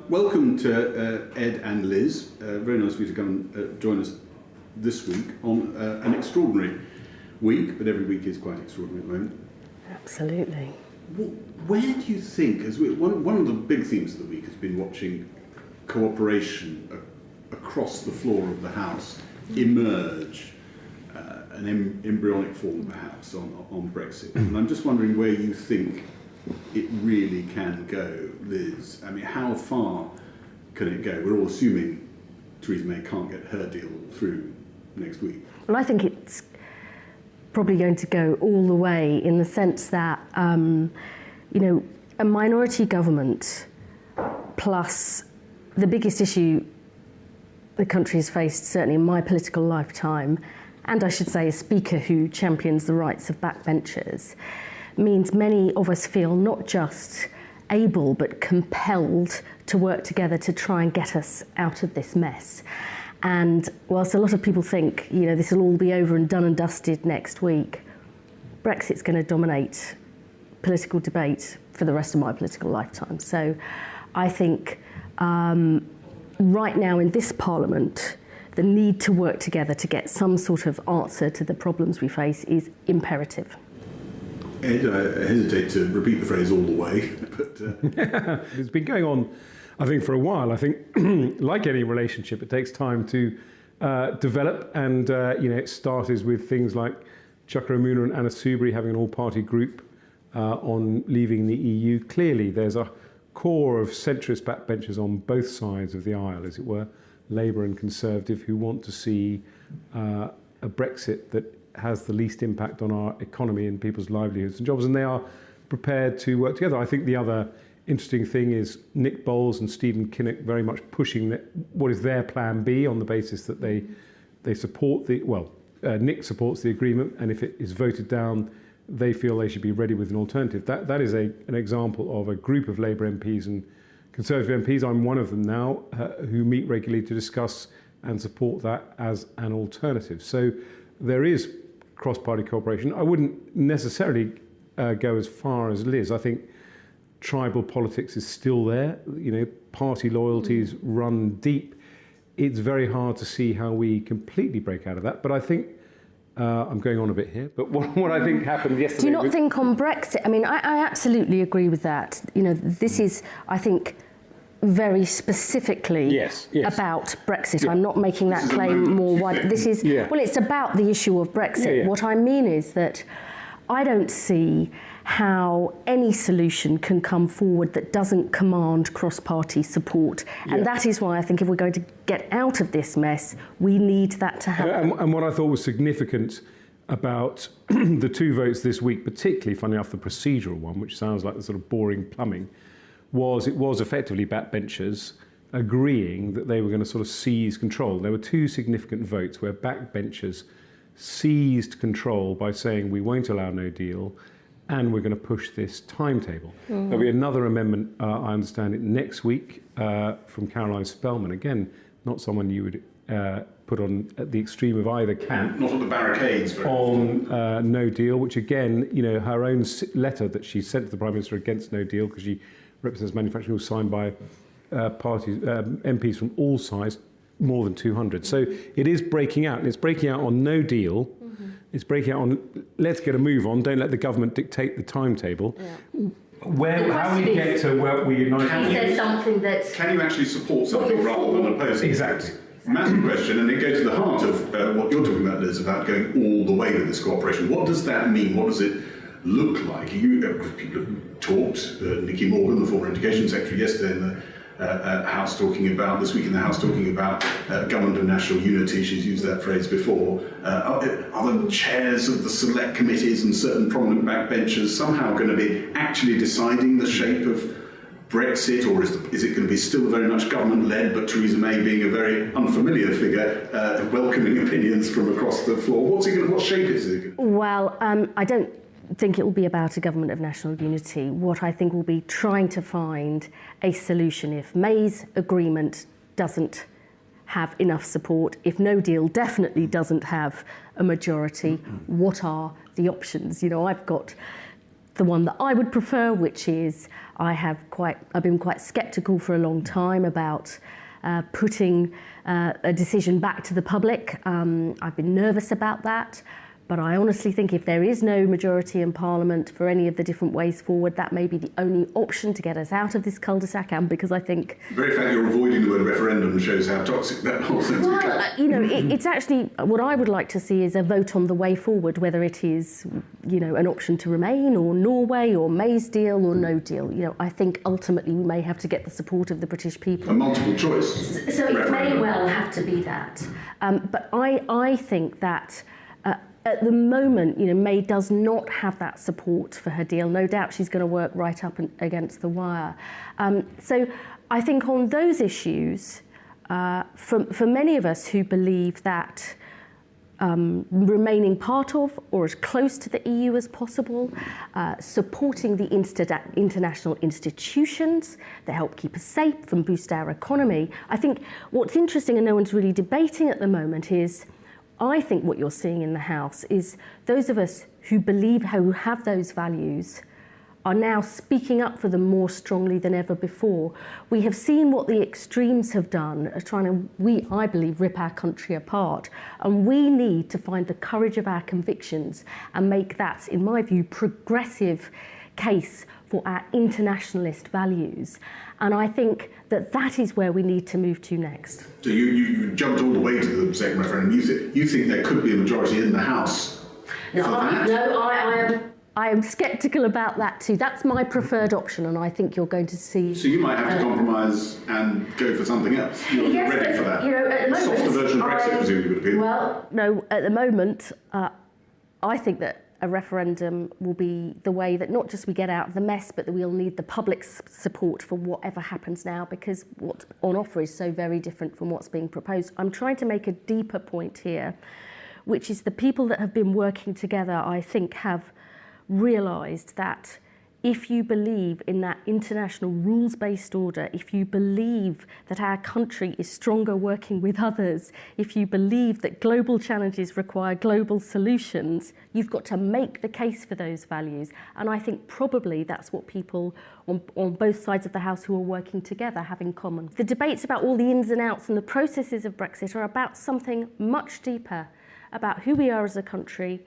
Welcome to Ed and Liz. Very nice of you to come and join us this week on an extraordinary week, but every week is quite extraordinary at the moment. Absolutely. Where do you think, one of the big themes of the week has been watching cooperation across the floor of the House emerge, an embryonic form perhaps on Brexit. And I'm just wondering where you think it really can go, Liz. I mean, how far can it go? We're all assuming Theresa May can't get her deal through next week. Well, I think it's probably going to go all the way in the sense that, a minority government plus the biggest issue the country has faced, certainly in my political lifetime, and I should say a speaker who champions the rights of backbenchers, means many of us feel not just able but compelled to work together to try and get us out of this mess. And whilst a lot of people think, this will all be over and done and dusted next week, Brexit's going to dominate political debate for the rest of my political lifetime. So I think right now in this Parliament, the need to work together to get some sort of answer to the problems we face is imperative. Ed, I hesitate to repeat the phrase all the way, but... It's been going on, I think, for a while. I think, like any relationship, it takes time to develop, and it started with things like Chuka Umunna and Anna Soubry having an all-party group on leaving the EU. Clearly, there's a core of centrist backbenchers on both sides of the aisle, as it were, Labour and Conservative, who want to see a Brexit that has the least impact on our economy and people's livelihoods and jobs, and they are prepared to work together. I think the other interesting thing is Nick Bowles and Stephen Kinnock very much pushing what is their plan B on the basis that they support Nick supports the agreement, and if it is voted down, they feel they should be ready with an alternative. That is an example of a group of Labour MPs and Conservative MPs, I'm one of them now, who meet regularly to discuss and support that as an alternative. So there is cross-party cooperation. I wouldn't necessarily go as far as Liz. I think tribal politics is still there. Party loyalties run deep. It's very hard to see how we completely break out of that. But I think, I'm going on a bit here, but what I think happened yesterday... Do you not think on Brexit, I absolutely agree with that. This is, I think, very specifically about Brexit. Yeah. I'm not making that claim more wide. This is, well, it's about the issue of Brexit. What I mean is that I don't see how any solution can come forward that doesn't command cross-party support. And that is why I think if we're going to get out of this mess, we need that to happen. And what I thought was significant about the two votes this week, particularly, funny enough, the procedural one, which sounds like the sort of boring plumbing, it was effectively backbenchers agreeing that they were going to sort of seize control. There were two significant votes where backbenchers seized control by saying we won't allow no deal and we're going to push this timetable. There'll be another amendment, I understand it, next week from Caroline Spellman. Again, not someone you would put on at the extreme of either camp. Not on the barricades. On no deal, which again, her own letter that she sent to the Prime Minister against no deal, because she represents manufacturing, was signed by MPs from all sides, more than 200. So it is breaking out, and it's breaking out on no deal. It's breaking out on let's get a move on, don't let the government dictate the timetable. How do we get to where we unite? Can you actually support something rather than oppose it? Exactly. Massive question, and it goes to the heart of what you're talking about, Liz, about going all the way with this cooperation. What does that mean? What does it look like? People have talked, Nicky Morgan, the former Education Secretary, yesterday in the House this week in the House talking about government of national unity. She's used that phrase before. Are the chairs of the select committees and certain prominent backbenchers somehow going to be actually deciding the shape of Brexit, or is it going to be still very much government-led, but Theresa May being a very unfamiliar figure, welcoming opinions from across the floor? What shape is it? Well, I don't think it will be about a government of national unity. What I think will be trying to find a solution if May's agreement doesn't have enough support, if no deal definitely doesn't have a majority, what are the options? I've got the one that I would prefer, which is I've been quite sceptical for a long time about putting a decision back to the public. I've been nervous about that. But I honestly think if there is no majority in Parliament for any of the different ways forward, that may be the only option to get us out of this cul-de-sac, and because I think... The very fact you're avoiding the word referendum shows how toxic that whole thing's become. Well, it's actually, what I would like to see is a vote on the way forward, whether it is, an option to remain, or Norway, or May's deal, or no deal. I think ultimately we may have to get the support of the British people. A multiple choice So it referendum. may well have to be that. But I think that... at the moment, May does not have that support for her deal. No doubt she's going to work right up against the wire. So I think on those issues, for many of us who believe that remaining part of or as close to the EU as possible, supporting the international institutions that help keep us safe and boost our economy, I think what's interesting and no one's really debating at the moment is I think what you're seeing in the House is those of us who have those values are now speaking up for them more strongly than ever before. We have seen what the extremes have done, trying to, I believe, rip our country apart. And we need to find the courage of our convictions and make that, in my view, progressive case for our internationalist values. And I think that is where we need to move to next. So you jumped all the way to the second referendum. You think there could be a majority in the House for that? I am sceptical about that too. That's my preferred option, and I think you're going to see... So you might have to compromise and go for something else. You're ready for that. At the moment, softer version of Brexit, presumably, would appear. Well, no, at the moment, I think that a referendum will be the way that not just we get out of the mess, but that we'll need the public's support for whatever happens now, because what's on offer is so very different from what's being proposed. I'm trying to make a deeper point here, which is the people that have been working together, I think, have realised that if you believe in that international rules-based order, if you believe that our country is stronger working with others, if you believe that global challenges require global solutions, you've got to make the case for those values. And I think probably that's what people on both sides of the House who are working together have in common. The debates about all the ins and outs and the processes of Brexit are about something much deeper, about who we are as a country,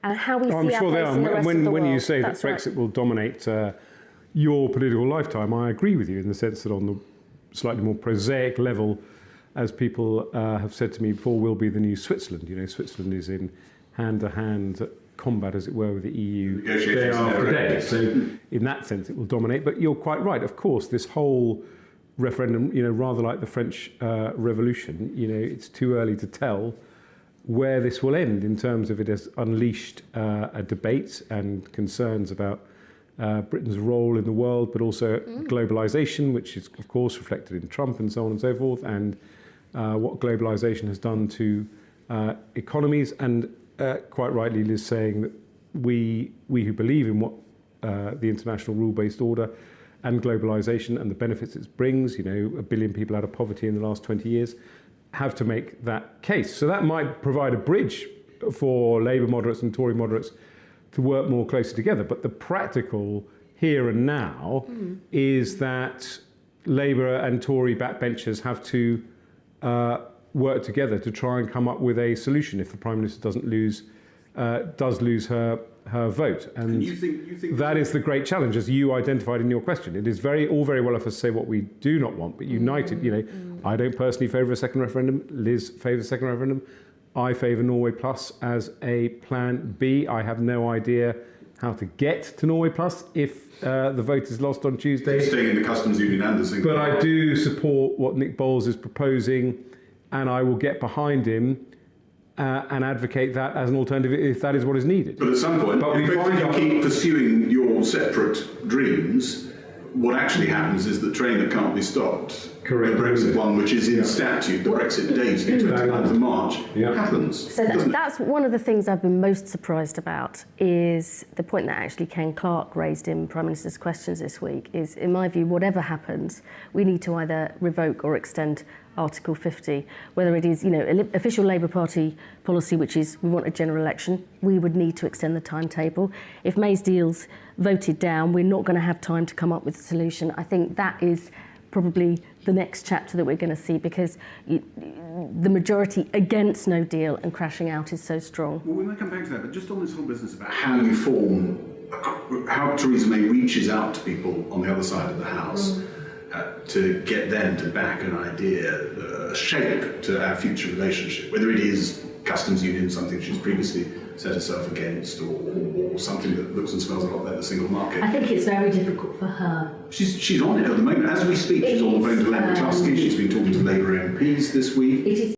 and how we see our place in the rest of the world. When you say that Brexit will dominate your political lifetime, I agree with you in the sense that on the slightly more prosaic level, as people have said to me before, will be the new Switzerland. Switzerland is in hand-to-hand combat, as it were, with the EU day after day. So in that sense, it will dominate. But you're quite right. Of course, this whole referendum, rather like the French Revolution, it's too early to tell where this will end in terms of it has unleashed a debate and concerns about Britain's role in the world, but also globalisation, which is, of course, reflected in Trump and so on and so forth, and what globalisation has done to economies. And quite rightly, Liz saying that we who believe in what the international rule-based order and globalisation and the benefits it brings, 1 billion people out of poverty in the last 20 years, have to make that case. So that might provide a bridge for Labour moderates and Tory moderates to work more closely together. But the practical here and now is that Labour and Tory backbenchers have to work together to try and come up with a solution if the Prime Minister does lose her vote. And you think that is the great challenge, as you identified in your question. It is all very well of us to say what we do not want, but united, I don't personally favour a second referendum. Liz favours a second referendum. I favour Norway Plus as a plan B. I have no idea how to get to Norway Plus if the vote is lost on Tuesday. Staying in the customs union and the single But I do support what Nick Bowles is proposing, and I will get behind him and advocate that as an alternative if that is what is needed. But at some point, if both of you keep pursuing your separate dreams, what actually happens is the train that can't be stopped Correct. The Brexit one, which is in statute, the Brexit date, the 29th of March, happens. So that's one of the things I've been most surprised about, is the point that actually Ken Clarke raised in Prime Minister's Questions this week, is, in my view, whatever happens, we need to either revoke or extend Article 50, whether it is, official Labour Party policy, which is we want a general election, we would need to extend the timetable. If May's deal's voted down, we're not going to have time to come up with a solution. I think that is probably the next chapter that we're going to see, because the majority against no deal and crashing out is so strong. Well, we might come back to that, but just on this whole business about how you form, how Theresa May reaches out to people on the other side of the House to get them to back an idea, a shape to our future relationship, whether it is customs union, something she's previously set herself against, or something that looks and smells a lot like the single market. I think it's very difficult for her. She's on it at the moment. As we speak, she's on the phone to Len McCluskey. She's been talking to Labour MPs this week. It is